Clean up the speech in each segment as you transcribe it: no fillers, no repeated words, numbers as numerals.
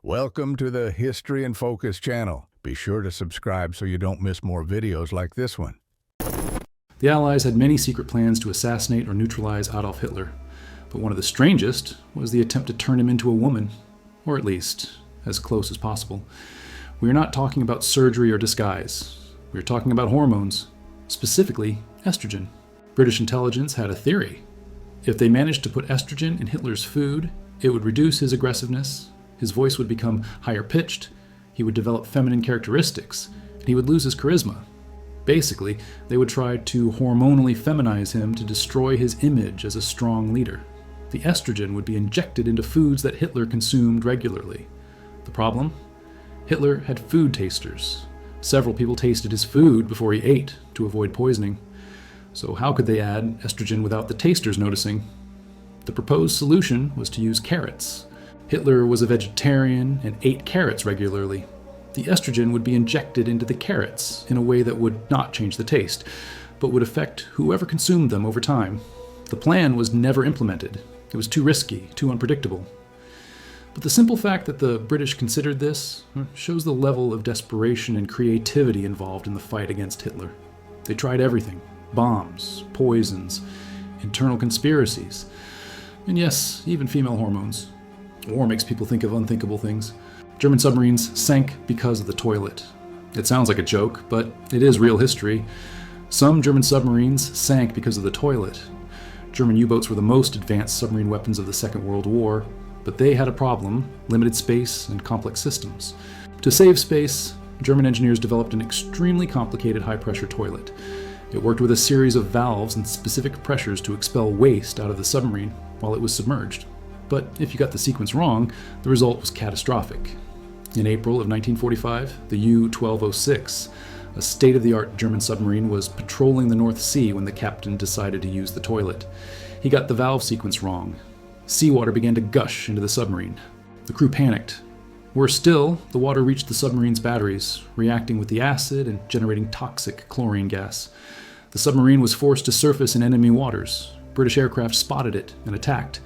Welcome to the History in Focus channel. Be sure to subscribe so you don't miss more videos like this one. The Allies had many secret plans to assassinate or neutralize Adolf Hitler, but one of the strangest was the attempt to turn him into a woman, or at least as close as possible. We are not talking about surgery or disguise. We are talking about hormones, specifically estrogen. British intelligence had a theory. If they managed to put estrogen in Hitler's food, it would reduce his aggressiveness, his voice would become higher pitched, he would develop feminine characteristics, and he would lose his charisma. Basically, they would try to hormonally feminize him to destroy his image as a strong leader. The estrogen would be injected into foods that Hitler consumed regularly. The problem? Hitler had food tasters. Several people tasted his food before he ate to avoid poisoning. So how could they add estrogen without the tasters noticing? The proposed solution was to use carrots. Hitler was a vegetarian and ate carrots regularly. The estrogen would be injected into the carrots in a way that would not change the taste, but would affect whoever consumed them over time. The plan was never implemented. It was too risky, too unpredictable. But the simple fact that the British considered this shows the level of desperation and creativity involved in the fight against Hitler. They tried everything: bombs, poisons, internal conspiracies, and yes, even female hormones. War makes people think of unthinkable things. German submarines sank because of the toilet. It sounds like a joke, but it is real history. Some German submarines sank because of the toilet. German U-boats were the most advanced submarine weapons of the Second World War, but they had a problem: limited space and complex systems. To save space, German engineers developed an extremely complicated high-pressure toilet. It worked with a series of valves and specific pressures to expel waste out of the submarine while it was submerged. But if you got the sequence wrong, the result was catastrophic. In April of 1945, the U-1206, a state-of-the-art German submarine, was patrolling the North Sea when the captain decided to use the toilet. He got the valve sequence wrong. Seawater began to gush into the submarine. The crew panicked. Worse still, the water reached the submarine's batteries, reacting with the acid and generating toxic chlorine gas. The submarine was forced to surface in enemy waters. British aircraft spotted it and attacked.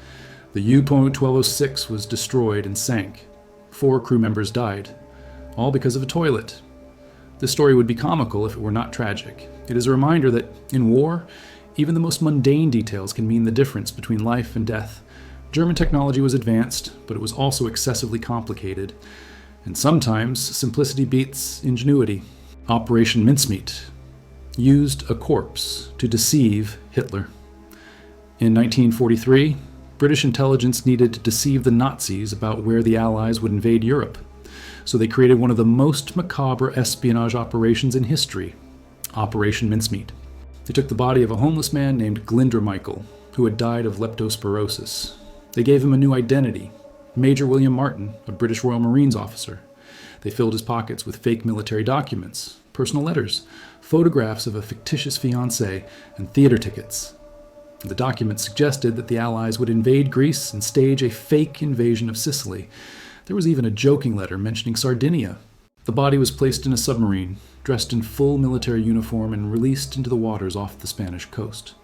The U-1206 was destroyed and sank. 4 crew members died, all because of a toilet. This story would be comical if it were not tragic. It is a reminder that in war, even the most mundane details can mean the difference between life and death. German technology was advanced, but it was also excessively complicated. And sometimes simplicity beats ingenuity. Operation Mincemeat used a corpse to deceive Hitler. In 1943, British intelligence needed to deceive the Nazis about where the Allies would invade Europe. So they created one of the most macabre espionage operations in history, Operation Mincemeat. They took the body of a homeless man named Glinder Michael, who had died of leptospirosis. They gave him a new identity: Major William Martin, a British Royal Marines officer. They filled his pockets with fake military documents, personal letters, photographs of a fictitious fiancée, and theater tickets. The documents suggested that the Allies would invade Greece and stage a fake invasion of Sicily. There was even a joking letter mentioning Sardinia. The body was placed in a submarine, dressed in full military uniform, and released into the waters off the Spanish coast.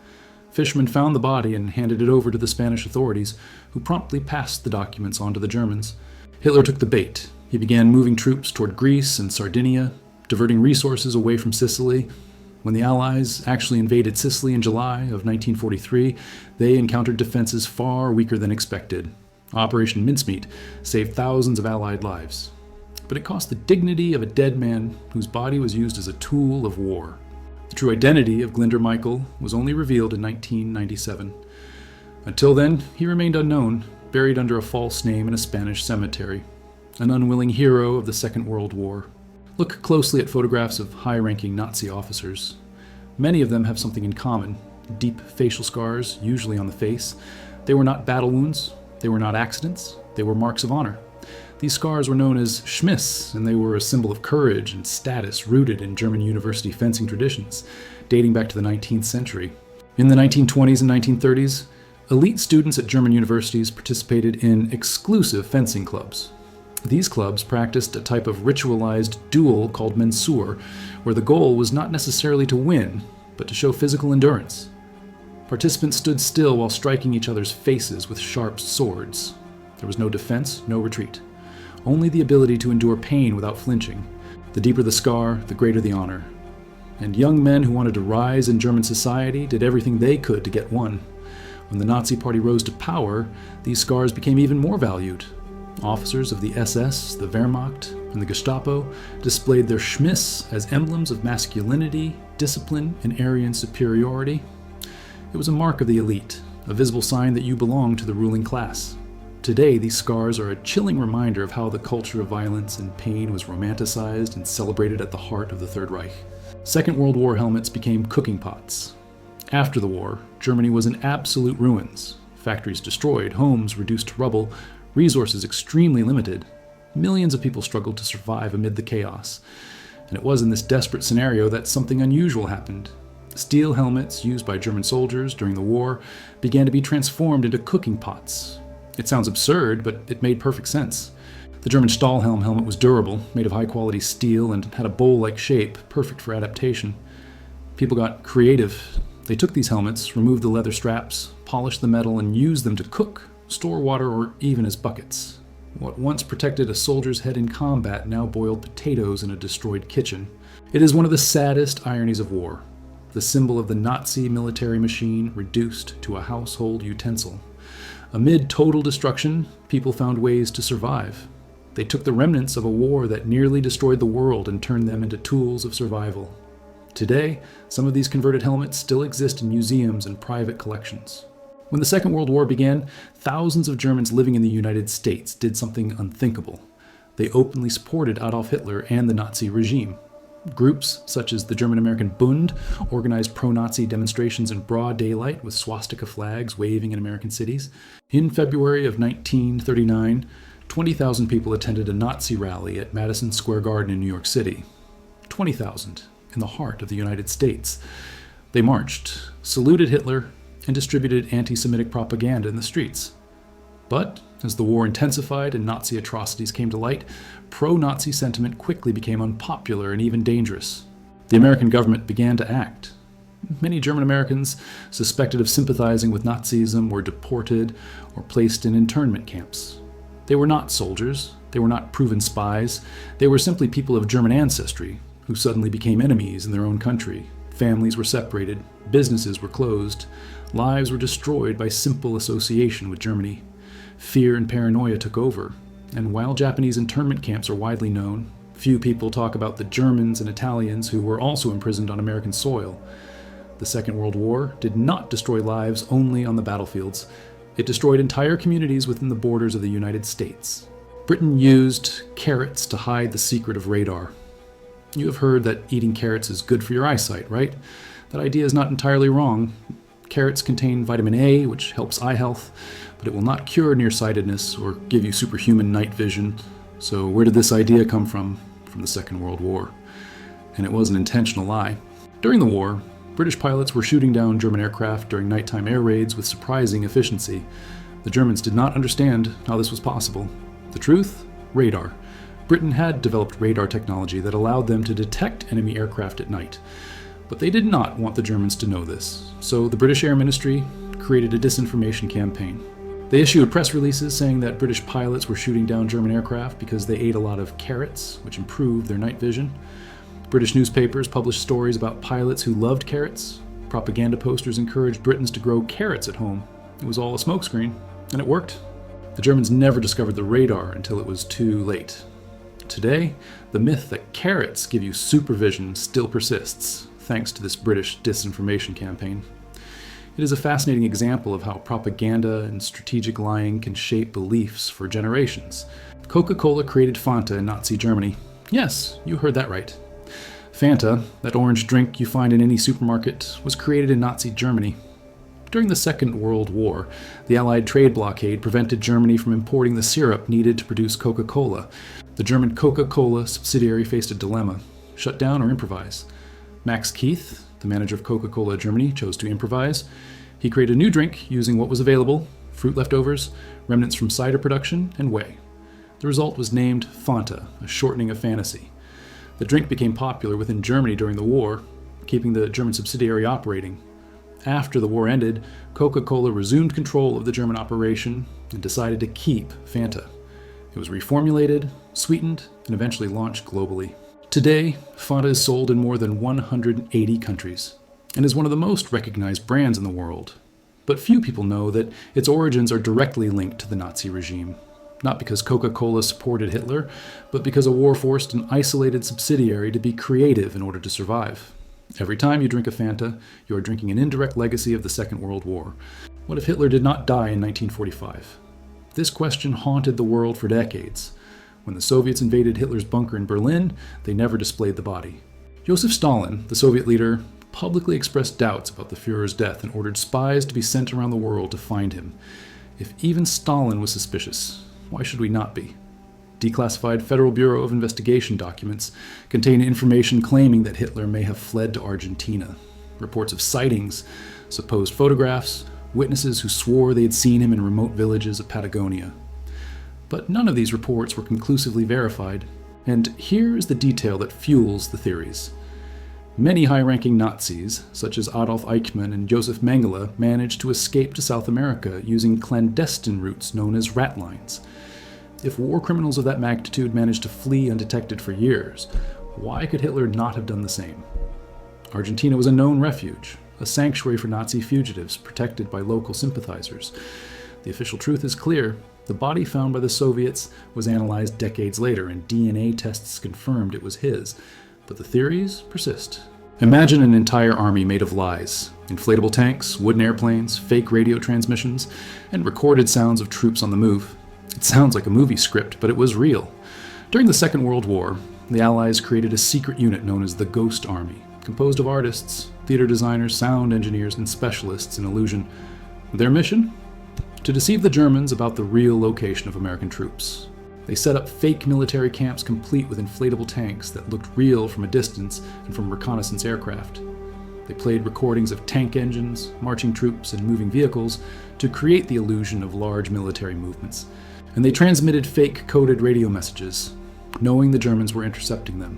Fishermen found the body and handed it over to the Spanish authorities, who promptly passed the documents on to the Germans. Hitler took the bait. He began moving troops toward Greece and Sardinia, diverting resources away from Sicily. When the Allies actually invaded Sicily in July of 1943, they encountered defenses far weaker than expected. Operation Mincemeat saved thousands of Allied lives. But it cost the dignity of a dead man whose body was used as a tool of war. The true identity of Glinder Michael was only revealed in 1997. Until then, he remained unknown, buried under a false name in a Spanish cemetery. An unwilling hero of the Second World War. Look closely at photographs of high-ranking Nazi officers. Many of them have something in common: deep facial scars, usually on the face. They were not battle wounds. They were not accidents. They were marks of honor. These scars were known as Schmiss, and they were a symbol of courage and status rooted in German university fencing traditions, dating back to the 19th century. In the 1920s and 1930s, elite students at German universities participated in exclusive fencing clubs. These clubs practiced a type of ritualized duel called mensur, where the goal was not necessarily to win, but to show physical endurance. Participants stood still while striking each other's faces with sharp swords. There was no defense, no retreat. only the ability to endure pain without flinching. The deeper the scar, the greater the honor. And young men who wanted to rise in German society did everything they could to get one. When the Nazi Party rose to power, these scars became even more valued. Officers of the SS, the Wehrmacht, and the Gestapo displayed their Schmiss as emblems of masculinity, discipline, and Aryan superiority. It was a mark of the elite, a visible sign that you belonged to the ruling class. Today, these scars are a chilling reminder of how the culture of violence and pain was romanticized and celebrated at the heart of the Third Reich. Second World War helmets became cooking pots. After the war, Germany was in absolute ruins. Factories destroyed, homes reduced to rubble, resources extremely limited. Millions of people struggled to survive amid the chaos. And it was in this desperate scenario that something unusual happened. Steel helmets used by German soldiers during the war began to be transformed into cooking pots. It sounds absurd, but it made perfect sense. The German Stahlhelm helmet was durable, made of high-quality steel, and had a bowl-like shape, perfect for adaptation. People got creative. They took these helmets, removed the leather straps, polished the metal, and used them to cook, store water, or even as buckets. What once protected a soldier's head in combat now boiled potatoes in a destroyed kitchen. It is one of the saddest ironies of war. The symbol of the Nazi military machine reduced to a household utensil. Amid total destruction, people found ways to survive. They took the remnants of a war that nearly destroyed the world and turned them into tools of survival. Today, some of these converted helmets still exist in museums and private collections. When the Second World War began, thousands of Germans living in the United States did something unthinkable. They openly supported Adolf Hitler and the Nazi regime. Groups such as the German-American Bund organized pro-Nazi demonstrations in broad daylight with swastika flags waving in American cities. In February of 1939, 20,000 people attended a Nazi rally at Madison Square Garden in New York City. 20,000 in the heart of the United States. They marched, saluted Hitler, and distributed anti-Semitic propaganda in the streets. But as the war intensified and Nazi atrocities came to light, pro-Nazi sentiment quickly became unpopular and even dangerous. The American government began to act. Many German Americans suspected of sympathizing with Nazism were deported or placed in internment camps. They were not soldiers, they were not proven spies, they were simply people of German ancestry who suddenly became enemies in their own country. Families were separated, businesses were closed, lives were destroyed by simple association with Germany. Fear and paranoia took over, and while Japanese internment camps are widely known, few people talk about the Germans and Italians who were also imprisoned on American soil. The Second World War did not destroy lives only on the battlefields. It destroyed entire communities within the borders of the United States. Britain used carrots to hide the secret of radar. You have heard that eating carrots is good for your eyesight, right? That idea is not entirely wrong. Carrots contain vitamin A, which helps eye health, but it will not cure nearsightedness or give you superhuman night vision. So where did this idea come from? From the Second World War. And it was an intentional lie. During the war, British pilots were shooting down German aircraft during nighttime air raids with surprising efficiency. The Germans did not understand how this was possible. The truth? Radar. Britain had developed radar technology that allowed them to detect enemy aircraft at night. But they did not want the Germans to know this, so the British Air Ministry created a disinformation campaign. They issued press releases saying that British pilots were shooting down German aircraft because they ate a lot of carrots, which improved their night vision. British newspapers published stories about pilots who loved carrots. Propaganda posters encouraged Britons to grow carrots at home. It was all a smokescreen, and it worked. The Germans never discovered the radar until it was too late. Today, the myth that carrots give you supervision still persists, thanks to this British disinformation campaign. It is a fascinating example of how propaganda and strategic lying can shape beliefs for generations. Coca-Cola created Fanta in Nazi Germany. Yes, you heard that right. Fanta, that orange drink you find in any supermarket, was created in Nazi Germany. During the Second World War, the Allied trade blockade prevented Germany from importing the syrup needed to produce Coca-Cola. The German Coca-Cola subsidiary faced a dilemma: shut down or improvise. Max Keith, the manager of Coca-Cola Germany, chose to improvise. He created a new drink using what was available: fruit leftovers, remnants from cider production, and whey. The result was named Fanta, a shortening of fantasy. The drink became popular within Germany during the war, keeping the German subsidiary operating. After the war ended, Coca-Cola resumed control of the German operation and decided to keep Fanta. It was reformulated, sweetened, and eventually launched globally. Today, Fanta is sold in more than 180 countries and is one of the most recognized brands in the world. But few people know that its origins are directly linked to the Nazi regime. Not because Coca-Cola supported Hitler, but because a war forced an isolated subsidiary to be creative in order to survive. Every time you drink a Fanta, you are drinking an indirect legacy of the Second World War. What if Hitler did not die in 1945? This question haunted the world for decades. When the Soviets invaded Hitler's bunker in Berlin, they never displayed the body. Joseph Stalin, the Soviet leader, publicly expressed doubts about the Führer's death and ordered spies to be sent around the world to find him. If even Stalin was suspicious, why should we not be? Declassified Federal Bureau of Investigation documents contain information claiming that Hitler may have fled to Argentina. Reports of sightings, supposed photographs, witnesses who swore they had seen him in remote villages of Patagonia. But none of these reports were conclusively verified, and here is the detail that fuels the theories. Many high-ranking Nazis, such as Adolf Eichmann and Joseph Mengele, managed to escape to South America using clandestine routes known as rat lines. If war criminals of that magnitude managed to flee undetected for years, why could Hitler not have done the same? Argentina was a known refuge, a sanctuary for Nazi fugitives protected by local sympathizers. The official truth is clear. The body found by the Soviets was analyzed decades later, and DNA tests confirmed it was his. But the theories persist. Imagine an entire army made of lies. Inflatable tanks, wooden airplanes, fake radio transmissions, and recorded sounds of troops on the move. It sounds like a movie script, but it was real. During the Second World War, the Allies created a secret unit known as the Ghost Army, composed of artists, theater designers, sound engineers, and specialists in illusion. Their mission? To deceive the Germans about the real location of American troops. They set up fake military camps complete with inflatable tanks that looked real from a distance and from reconnaissance aircraft. They played recordings of tank engines, marching troops, and moving vehicles to create the illusion of large military movements. And they transmitted fake coded radio messages, knowing the Germans were intercepting them.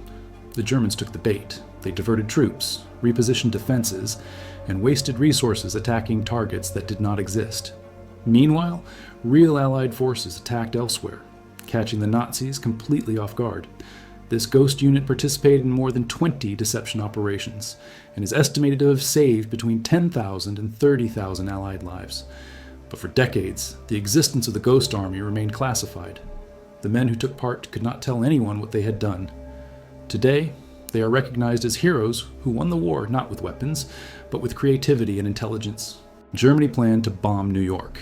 The Germans took the bait. They diverted troops, repositioned defenses, and wasted resources attacking targets that did not exist. Meanwhile, real Allied forces attacked elsewhere, catching the Nazis completely off guard. This ghost unit participated in more than 20 deception operations and is estimated to have saved between 10,000 and 30,000 Allied lives. But for decades, the existence of the Ghost Army remained classified. The men who took part could not tell anyone what they had done. Today, they are recognized as heroes who won the war not with weapons, but with creativity and intelligence. Germany planned to bomb New York.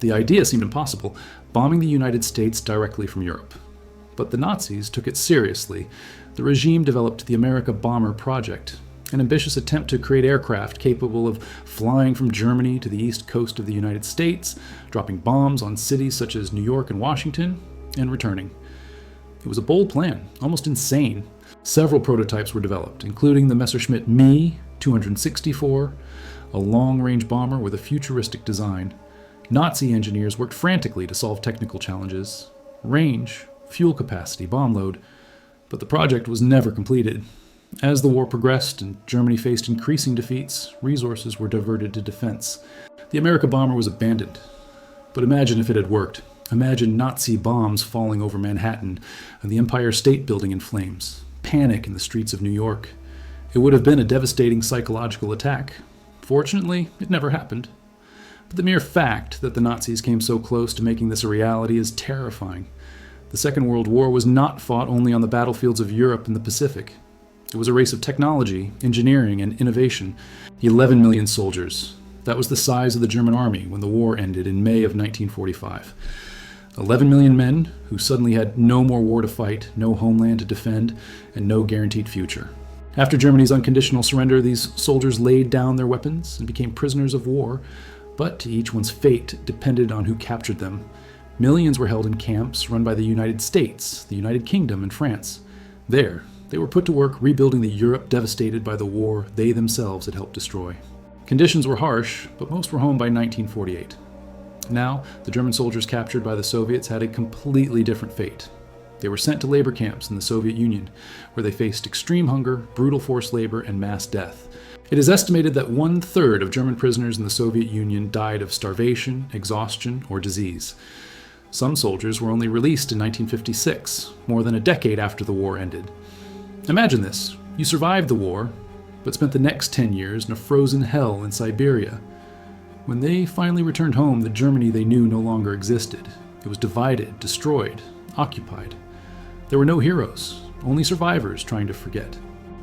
The idea seemed impossible, bombing the United States directly from Europe. But the Nazis took it seriously. The regime developed the America Bomber Project, an ambitious attempt to create aircraft capable of flying from Germany to the east coast of the United States, dropping bombs on cities such as New York and Washington, and returning. It was a bold plan, almost insane. Several prototypes were developed, including the Messerschmitt Me 264, a long-range bomber with a futuristic design. Nazi engineers worked frantically to solve technical challenges: range, fuel capacity, bomb load. But the project was never completed. As the war progressed and Germany faced increasing defeats, resources were diverted to defense. The America bomber was abandoned. But imagine if it had worked. Imagine Nazi bombs falling over Manhattan and the Empire State Building in flames. Panic in the streets of New York. It would have been a devastating psychological attack. Fortunately, it never happened. But the mere fact that the Nazis came so close to making this a reality is terrifying. The Second World War was not fought only on the battlefields of Europe and the Pacific. It was a race of technology, engineering, and innovation. 11 million soldiers. That was the size of the German army when the war ended in May of 1945. 11 million men who suddenly had no more war to fight, no homeland to defend, and no guaranteed future. After Germany's unconditional surrender, these soldiers laid down their weapons and became prisoners of war, but each one's fate depended on who captured them. Millions were held in camps run by the United States, the United Kingdom, and France. There, they were put to work rebuilding the Europe devastated by the war they themselves had helped destroy. Conditions were harsh, but most were home by 1948. Now, the German soldiers captured by the Soviets had a completely different fate. They were sent to labor camps in the Soviet Union, where they faced extreme hunger, brutal forced labor, and mass death. It is estimated that 1/3 of German prisoners in the Soviet Union died of starvation, exhaustion, or disease. Some soldiers were only released in 1956, more than a decade after the war ended. Imagine this. You survived the war, but spent the next 10 years in a frozen hell in Siberia. When they finally returned home, the Germany they knew no longer existed. It was divided, destroyed, occupied. There were no heroes, only survivors trying to forget.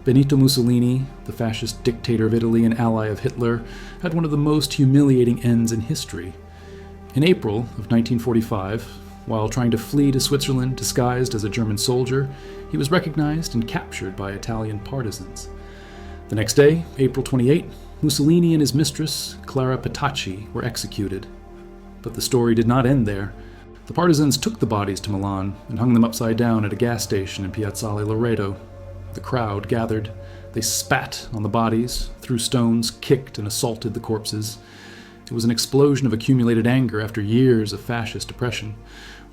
Benito Mussolini, the fascist dictator of Italy and ally of Hitler, had one of the most humiliating ends in history. In April of 1945, while trying to flee to Switzerland disguised as a German soldier, he was recognized and captured by Italian partisans. The next day, April 28, Mussolini and his mistress, Clara Petacci, were executed. But the story did not end there. The partisans took the bodies to Milan and hung them upside down at a gas station in Piazzale Loreto. The crowd gathered. They spat on the bodies, threw stones, kicked and assaulted the corpses. It was an explosion of accumulated anger after years of fascist oppression.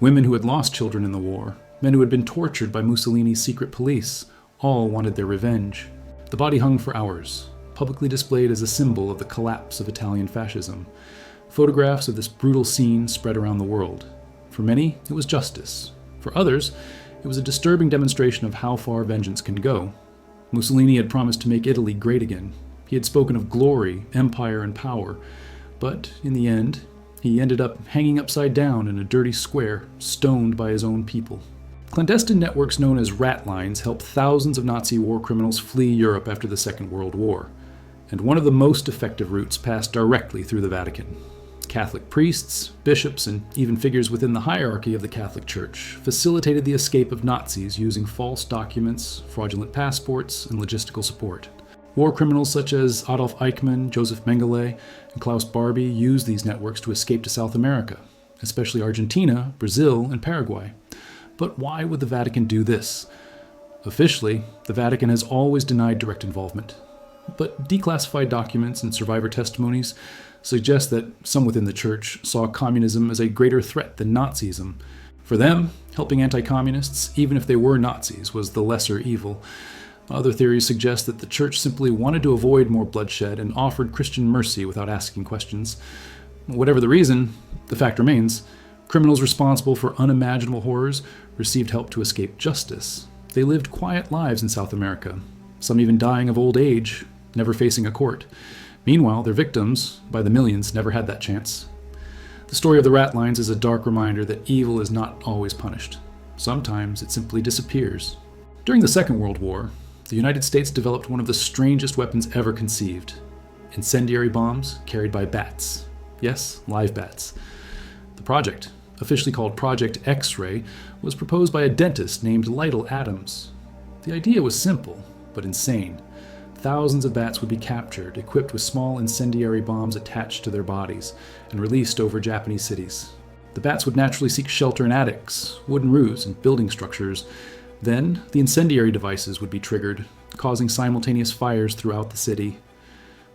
Women who had lost children in the war, men who had been tortured by Mussolini's secret police, all wanted their revenge. The body hung for hours, publicly displayed as a symbol of the collapse of Italian fascism. Photographs of this brutal scene spread around the world. For many, it was justice. For others, it was a disturbing demonstration of how far vengeance can go. Mussolini had promised to make Italy great again. He had spoken of glory, empire, and power. But in the end, he ended up hanging upside down in a dirty square, stoned by his own people. Clandestine networks known as rat lines helped thousands of Nazi war criminals flee Europe after the Second World War. And one of the most effective routes passed directly through the Vatican. Catholic priests, bishops, and even figures within the hierarchy of the Catholic Church facilitated the escape of Nazis using false documents, fraudulent passports, and logistical support. War criminals such as Adolf Eichmann, Joseph Mengele, and Klaus Barbie used these networks to escape to South America, especially Argentina, Brazil, and Paraguay. But why would the Vatican do this? Officially, the Vatican has always denied direct involvement. But declassified documents and survivor testimonies suggest that some within the Church saw communism as a greater threat than Nazism. For them, helping anti-communists, even if they were Nazis, was the lesser evil. Other theories suggest that the Church simply wanted to avoid more bloodshed and offered Christian mercy without asking questions. Whatever the reason, the fact remains, criminals responsible for unimaginable horrors received help to escape justice. They lived quiet lives in South America, some even dying of old age, never facing a court. Meanwhile, their victims, by the millions, never had that chance. The story of the rat lines is a dark reminder that evil is not always punished. Sometimes it simply disappears. During the Second World War, the United States developed one of the strangest weapons ever conceived: incendiary bombs carried by bats. Yes, live bats. The project, officially called Project X-Ray, was proposed by a dentist named Lytle Adams. The idea was simple, but insane. Thousands of bats would be captured, equipped with small incendiary bombs attached to their bodies, and released over Japanese cities. The bats would naturally seek shelter in attics, wooden roofs, and building structures. Then, the incendiary devices would be triggered, causing simultaneous fires throughout the city.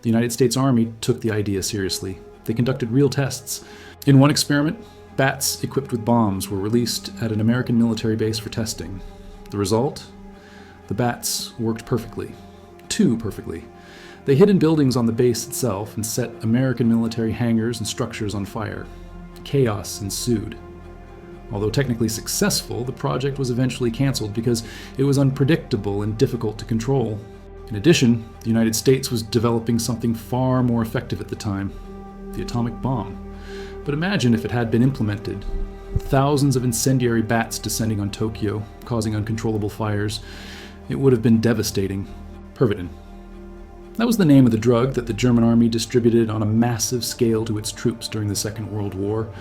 The United States Army took the idea seriously. They conducted real tests. In one experiment, bats equipped with bombs were released at an American military base for testing. The result? The bats worked perfectly. Too perfectly. They hid in buildings on the base itself and set American military hangars and structures on fire. Chaos ensued. Although technically successful, the project was eventually canceled because it was unpredictable and difficult to control. In addition, the United States was developing something far more effective at the time: the atomic bomb. But imagine if it had been implemented. Thousands of incendiary bats descending on Tokyo, causing uncontrollable fires. It would have been devastating. Pervitin. That was the name of the drug that the German army distributed on a massive scale to its troops during the Second World War.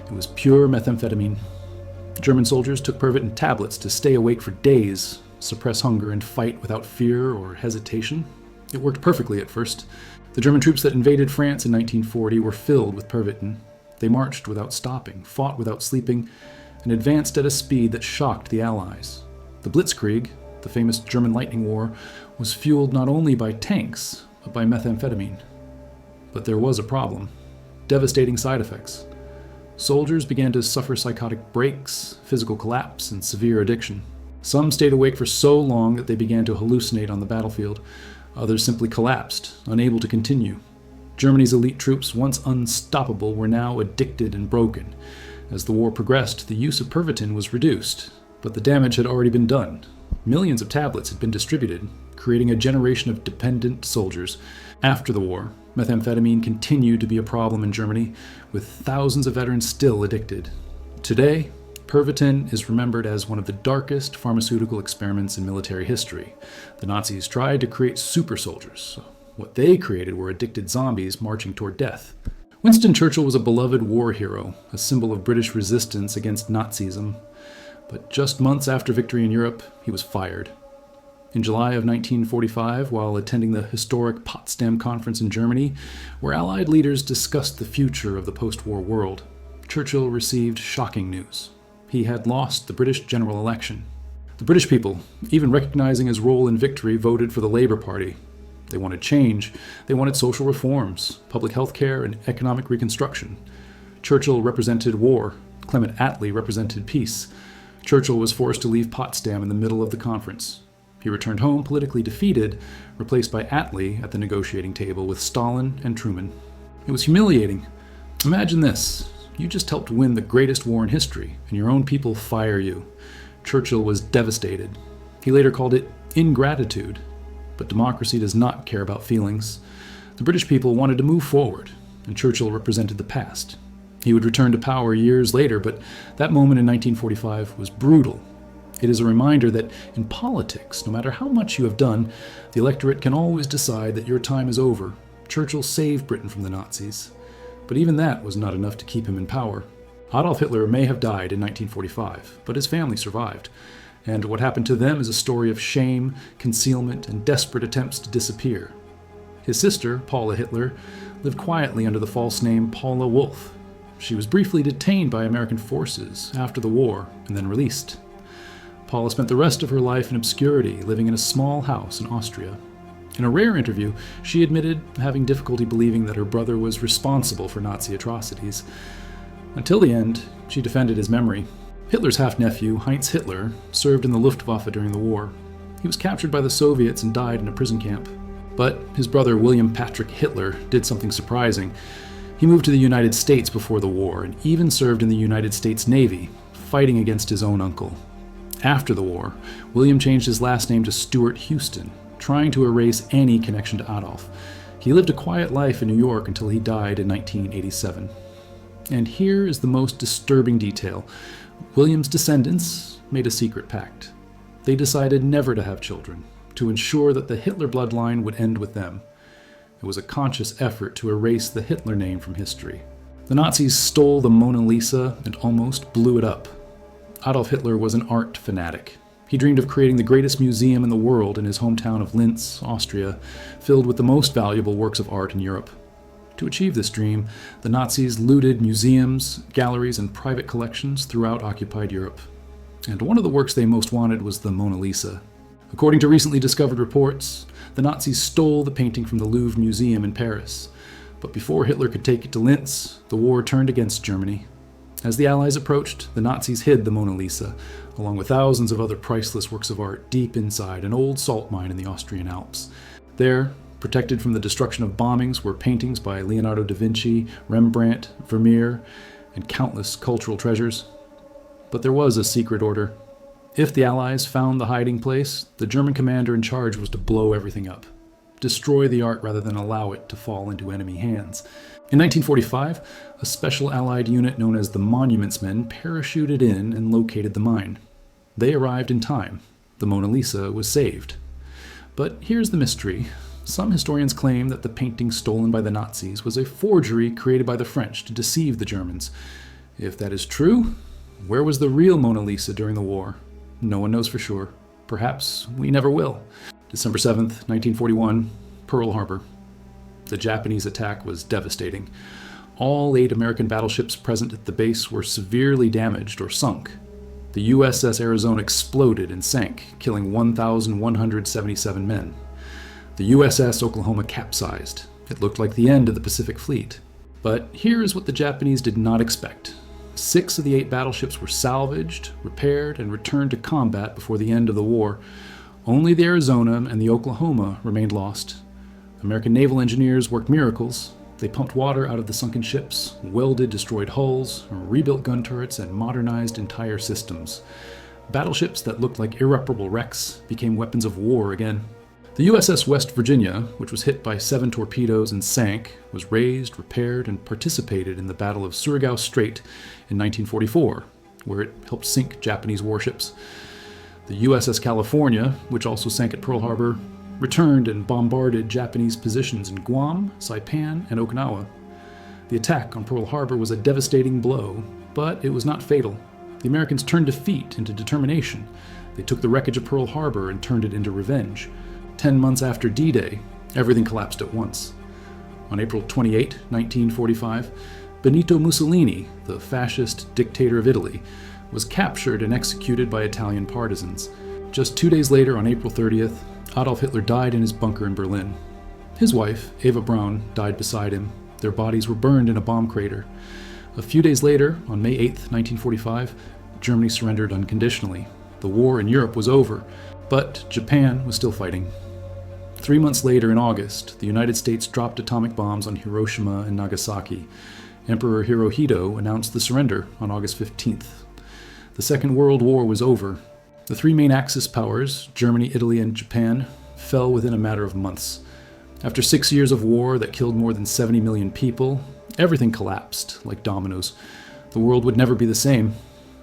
It was pure methamphetamine. German soldiers took Pervitin tablets to stay awake for days, suppress hunger, and fight without fear or hesitation. It worked perfectly at first. The German troops that invaded France in 1940 were filled with Pervitin. They marched without stopping, fought without sleeping, and advanced at a speed that shocked the Allies. The Blitzkrieg, the famous German Lightning War, was fueled not only by tanks, but by methamphetamine. But there was a problem: devastating side effects. Soldiers began to suffer psychotic breaks, physical collapse, and severe addiction. Some stayed awake for so long that they began to hallucinate on the battlefield. Others simply collapsed, unable to continue. Germany's elite troops, once unstoppable, were now addicted and broken. As the war progressed, the use of Pervitin was reduced, but the damage had already been done. Millions of tablets had been distributed, creating a generation of dependent soldiers. After the war, methamphetamine continued to be a problem in Germany, with thousands of veterans still addicted. Today, Pervitin is remembered as one of the darkest pharmaceutical experiments in military history. The Nazis tried to create super soldiers. What they created were addicted zombies marching toward death. Winston Churchill was a beloved war hero, a symbol of British resistance against Nazism. But just months after victory in Europe, he was fired. In July of 1945, while attending the historic Potsdam Conference in Germany, where Allied leaders discussed the future of the post-war world, Churchill received shocking news. He had lost the British general election. The British people, even recognizing his role in victory, voted for the Labour Party. They wanted change. They wanted social reforms, public health care, and economic reconstruction. Churchill represented war. Clement Attlee represented peace. Churchill was forced to leave Potsdam in the middle of the conference. He returned home politically defeated, replaced by Attlee at the negotiating table with Stalin and Truman. It was humiliating. Imagine this. You just helped win the greatest war in history, and your own people fire you. Churchill was devastated. He later called it ingratitude. But democracy does not care about feelings. The British people wanted to move forward, and Churchill represented the past. He would return to power years later, but that moment in 1945 was brutal. It is a reminder that in politics, no matter how much you have done, the electorate can always decide that your time is over. Churchill saved Britain from the Nazis. But even that was not enough to keep him in power. Adolf Hitler may have died in 1945, but his family survived. And what happened to them is a story of shame, concealment, and desperate attempts to disappear. His sister, Paula Hitler, lived quietly under the false name Paula Wolf. She was briefly detained by American forces after the war and then released. Paula spent the rest of her life in obscurity, living in a small house in Austria. In a rare interview, she admitted having difficulty believing that her brother was responsible for Nazi atrocities. Until the end, she defended his memory. Hitler's half-nephew, Heinz Hitler, served in the Luftwaffe during the war. He was captured by the Soviets and died in a prison camp. But his brother, William Patrick Hitler, did something surprising. He moved to the United States before the war and even served in the United States Navy, fighting against his own uncle. After the war, William changed his last name to Stuart Houston, trying to erase any connection to Adolf. He lived a quiet life in New York until he died in 1987. And here is the most disturbing detail. William's descendants made a secret pact. They decided never to have children, to ensure that the Hitler bloodline would end with them. It was a conscious effort to erase the Hitler name from history. The Nazis stole the Mona Lisa and almost blew it up. Adolf Hitler was an art fanatic. He dreamed of creating the greatest museum in the world in his hometown of Linz, Austria, filled with the most valuable works of art in Europe. To achieve this dream, the Nazis looted museums, galleries, and private collections throughout occupied Europe. And one of the works they most wanted was the Mona Lisa. According to recently discovered reports, the Nazis stole the painting from the Louvre Museum in Paris. But before Hitler could take it to Linz, the war turned against Germany. As the Allies approached, the Nazis hid the Mona Lisa, along with thousands of other priceless works of art, deep inside an old salt mine in the Austrian Alps. There, protected from the destruction of bombings, were paintings by Leonardo da Vinci, Rembrandt, Vermeer, and countless cultural treasures. But there was a secret order. If the Allies found the hiding place, the German commander in charge was to blow everything up, destroy the art rather than allow it to fall into enemy hands. In 1945, a special Allied unit known as the Monuments Men parachuted in and located the mine. They arrived in time. The Mona Lisa was saved. But here's the mystery. Some historians claim that the painting stolen by the Nazis was a forgery created by the French to deceive the Germans. If that is true, where was the real Mona Lisa during the war? No one knows for sure. Perhaps we never will. December 7th, 1941, Pearl Harbor. The Japanese attack was devastating. All 8 American battleships present at the base were severely damaged or sunk. The USS Arizona exploded and sank, killing 1,177 men. The USS Oklahoma capsized. It looked like the end of the Pacific Fleet. But here is what the Japanese did not expect. 6 of the 8 battleships were salvaged, repaired, and returned to combat before the end of the war. Only the Arizona and the Oklahoma remained lost. American naval engineers worked miracles. They pumped water out of the sunken ships, welded destroyed hulls, rebuilt gun turrets, and modernized entire systems. Battleships that looked like irreparable wrecks became weapons of war again. The USS West Virginia, which was hit by 7 torpedoes and sank, was raised, repaired, and participated in the Battle of Surigao Strait in 1944, where it helped sink Japanese warships. The USS California, which also sank at Pearl Harbor, returned and bombarded Japanese positions in Guam, Saipan, and Okinawa. The attack on Pearl Harbor was a devastating blow, but it was not fatal. The Americans turned defeat into determination. They took the wreckage of Pearl Harbor and turned it into revenge. 10 months after D-Day, everything collapsed at once. On April 28, 1945, Benito Mussolini, the fascist dictator of Italy, was captured and executed by Italian partisans. Just 2 days later, on April 30th, Adolf Hitler died in his bunker in Berlin. His wife, Eva Braun, died beside him. Their bodies were burned in a bomb crater. A few days later, on May 8, 1945, Germany surrendered unconditionally. The war in Europe was over, but Japan was still fighting. 3 months later, in August, the United States dropped atomic bombs on Hiroshima and Nagasaki. Emperor Hirohito announced the surrender on August 15th. The Second World War was over. The 3 main Axis powers, Germany, Italy, and Japan, fell within a matter of months. After 6 years of war that killed more than 70 million people, everything collapsed like dominoes. The world would never be the same.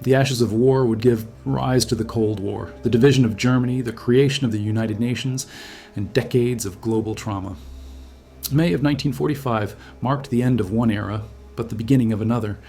The ashes of war would give rise to the Cold War, the division of Germany, the creation of the United Nations, and decades of global trauma. May of 1945 marked the end of one era, but the beginning of another.